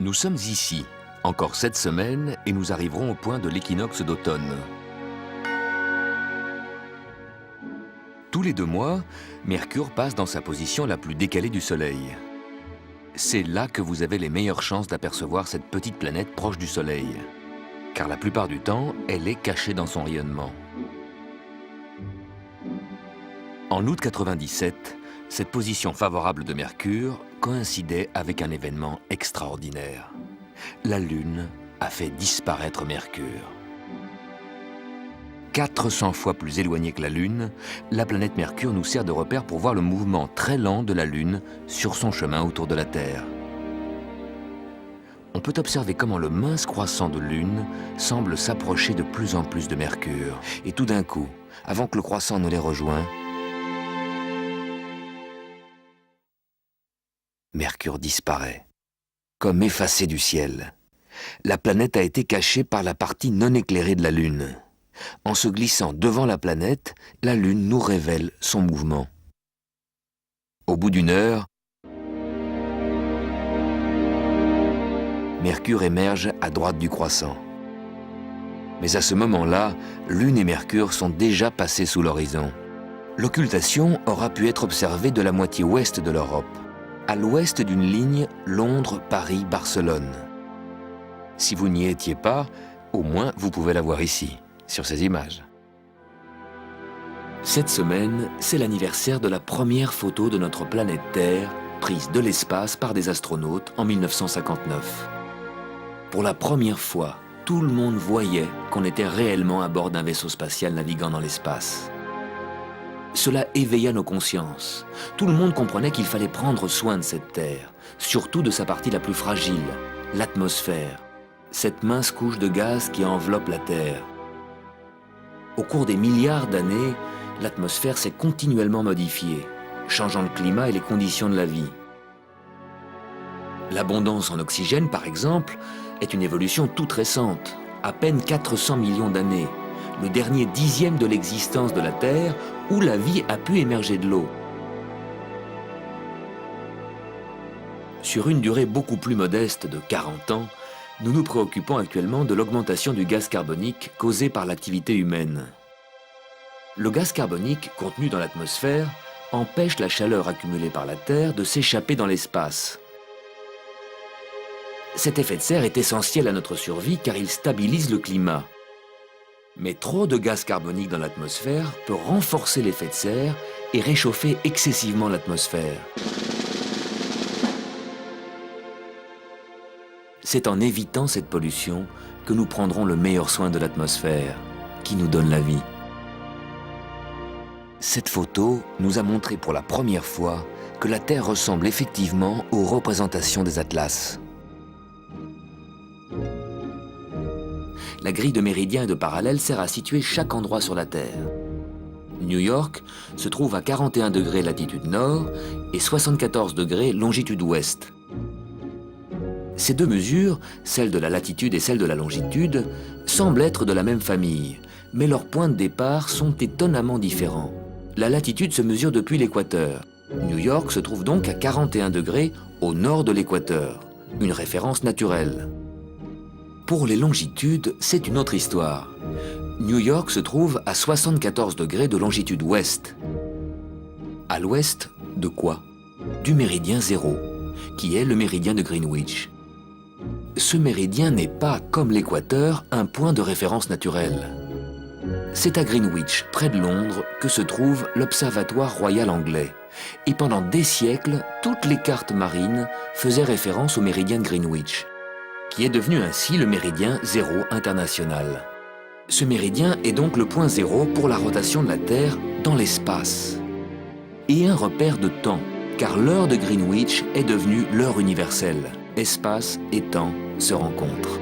Nous sommes ici, encore cette semaine, et nous arriverons au point de l'équinoxe d'automne. Tous les 2 mois, Mercure passe dans sa position la plus décalée du Soleil. C'est là que vous avez les meilleures chances d'apercevoir cette petite planète proche du Soleil, car la plupart du temps, elle est cachée dans son rayonnement. En août 97, cette position favorable de Mercure coïncidait avec un événement extraordinaire. La Lune a fait disparaître Mercure. 400 fois plus éloignée que la Lune, la planète Mercure nous sert de repère pour voir le mouvement très lent de la Lune sur son chemin autour de la Terre. On peut observer comment le mince croissant de Lune semble s'approcher de plus en plus de Mercure. Et tout d'un coup, avant que le croissant ne les rejoigne, Mercure disparaît, comme effacé du ciel. La planète a été cachée par la partie non éclairée de la Lune. En se glissant devant la planète, la Lune nous révèle son mouvement. Au bout d'1 heure, Mercure émerge à droite du croissant. Mais à ce moment-là, Lune et Mercure sont déjà passés sous l'horizon. L'occultation aura pu être observée de la moitié ouest de l'Europe, à l'ouest d'une ligne Londres-Paris-Barcelone. Si vous n'y étiez pas, au moins vous pouvez la voir ici, sur ces images. Cette semaine, c'est l'anniversaire de la première photo de notre planète Terre, prise de l'espace par des astronautes en 1959. Pour la première fois, tout le monde voyait qu'on était réellement à bord d'un vaisseau spatial naviguant dans l'espace. Cela éveilla nos consciences. Tout le monde comprenait qu'il fallait prendre soin de cette Terre, surtout de sa partie la plus fragile, l'atmosphère, cette mince couche de gaz qui enveloppe la Terre. Au cours des milliards d'années, l'atmosphère s'est continuellement modifiée, changeant le climat et les conditions de la vie. L'abondance en oxygène, par exemple, est une évolution toute récente, à peine 400 millions d'années, le dernier dixième de l'existence de la Terre où la vie a pu émerger de l'eau. Sur une durée beaucoup plus modeste de 40 ans, nous nous préoccupons actuellement de l'augmentation du gaz carbonique causée par l'activité humaine. Le gaz carbonique contenu dans l'atmosphère empêche la chaleur accumulée par la Terre de s'échapper dans l'espace. Cet effet de serre est essentiel à notre survie car il stabilise le climat. Mais trop de gaz carbonique dans l'atmosphère peut renforcer l'effet de serre et réchauffer excessivement l'atmosphère. C'est en évitant cette pollution que nous prendrons le meilleur soin de l'atmosphère, qui nous donne la vie. Cette photo nous a montré pour la première fois que la Terre ressemble effectivement aux représentations des atlas. La grille de méridiens et de parallèles sert à situer chaque endroit sur la Terre. New York se trouve à 41 degrés latitude nord et 74 degrés longitude ouest. Ces deux mesures, celle de la latitude et celle de la longitude, semblent être de la même famille, mais leurs points de départ sont étonnamment différents. La latitude se mesure depuis l'équateur. New York se trouve donc à 41 degrés au nord de l'équateur, une référence naturelle. Pour les longitudes, c'est une autre histoire. New York se trouve à 74 degrés de longitude ouest. À l'ouest de quoi? Du méridien 0, qui est le méridien de Greenwich. Ce méridien n'est pas, comme l'équateur, un point de référence naturel. C'est à Greenwich, près de Londres, que se trouve l'Observatoire royal anglais. Et pendant des siècles, toutes les cartes marines faisaient référence au méridien de Greenwich, qui est devenu ainsi le méridien 0 international. Ce méridien est donc le point 0 pour la rotation de la Terre dans l'espace. Et un repère de temps, car l'heure de Greenwich est devenue l'heure universelle. Espace et temps se rencontrent.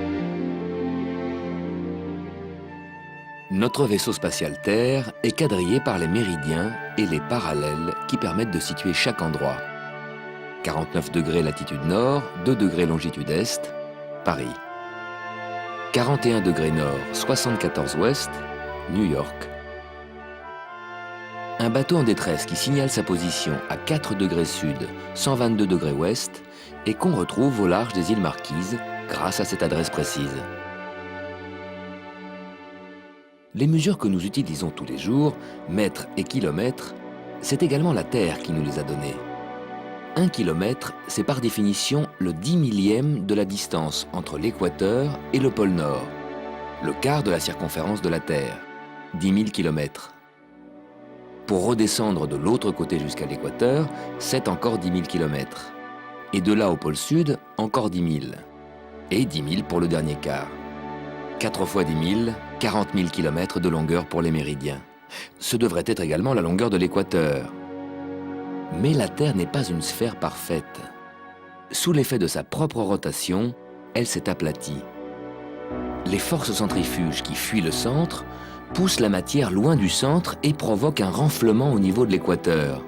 Notre vaisseau spatial Terre est quadrillé par les méridiens et les parallèles qui permettent de situer chaque endroit. 49 degrés latitude nord, 2 degrés longitude est, Paris. 41 degrés nord, 74 ouest, New York. Un bateau en détresse qui signale sa position à 4 degrés sud, 122 degrés ouest et qu'on retrouve au large des îles Marquises grâce à cette adresse précise. Les mesures que nous utilisons tous les jours, mètres et kilomètres, c'est également la Terre qui nous les a données. 1 kilomètre, c'est par définition le 10 millième de la distance entre l'équateur et le pôle Nord, le quart de la circonférence de la Terre, 10 000 kilomètres. Pour redescendre de l'autre côté jusqu'à l'équateur, c'est encore 10 000 kilomètres. Et de là au pôle Sud, encore 10 000. Et 10 000 pour le dernier quart. 4 fois 10 000, 40 000 kilomètres de longueur pour les méridiens. Ce devrait être également la longueur de l'équateur. Mais la Terre n'est pas une sphère parfaite. Sous l'effet de sa propre rotation, elle s'est aplatie. Les forces centrifuges qui fuient le centre poussent la matière loin du centre et provoquent un renflement au niveau de l'équateur.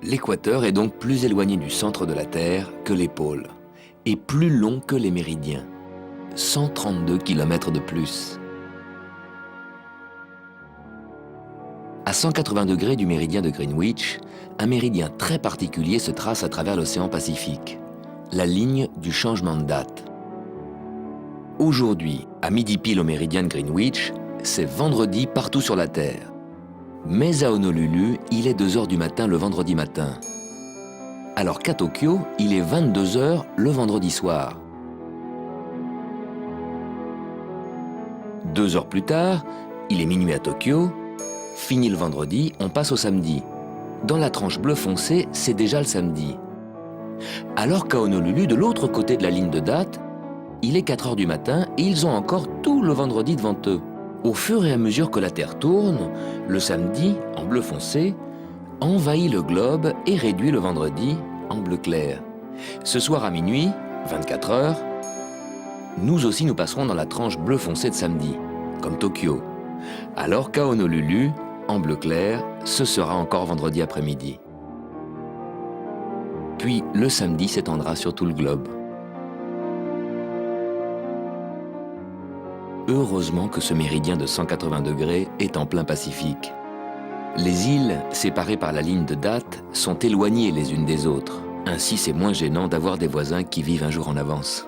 L'équateur est donc plus éloigné du centre de la Terre que les pôles, et plus long que les méridiens, 132 km de plus. À 180 degrés du méridien de Greenwich, un méridien très particulier se trace à travers l'océan Pacifique, la ligne du changement de date. Aujourd'hui, à midi pile au méridien de Greenwich, c'est vendredi partout sur la Terre. Mais à Honolulu, il est 2 heures du matin le vendredi matin. Alors qu'à Tokyo, il est 22 heures le vendredi soir. 2 heures plus tard, il est minuit à Tokyo. Fini le vendredi, on passe au samedi. Dans la tranche bleu foncé, c'est déjà le samedi. Alors qu'à Honolulu, de l'autre côté de la ligne de date, il est 4 heures du matin et ils ont encore tout le vendredi devant eux. Au fur et à mesure que la Terre tourne, le samedi, en bleu foncé, envahit le globe et réduit le vendredi en bleu clair. Ce soir à minuit, 24 heures, nous aussi nous passerons dans la tranche bleu foncé de samedi, comme Tokyo. Alors qu'à Honolulu, en bleu clair, ce sera encore vendredi après-midi. Puis le samedi s'étendra sur tout le globe. Heureusement que ce méridien de 180 degrés est en plein Pacifique. Les îles, séparées par la ligne de date, sont éloignées les unes des autres. Ainsi, c'est moins gênant d'avoir des voisins qui vivent un jour en avance.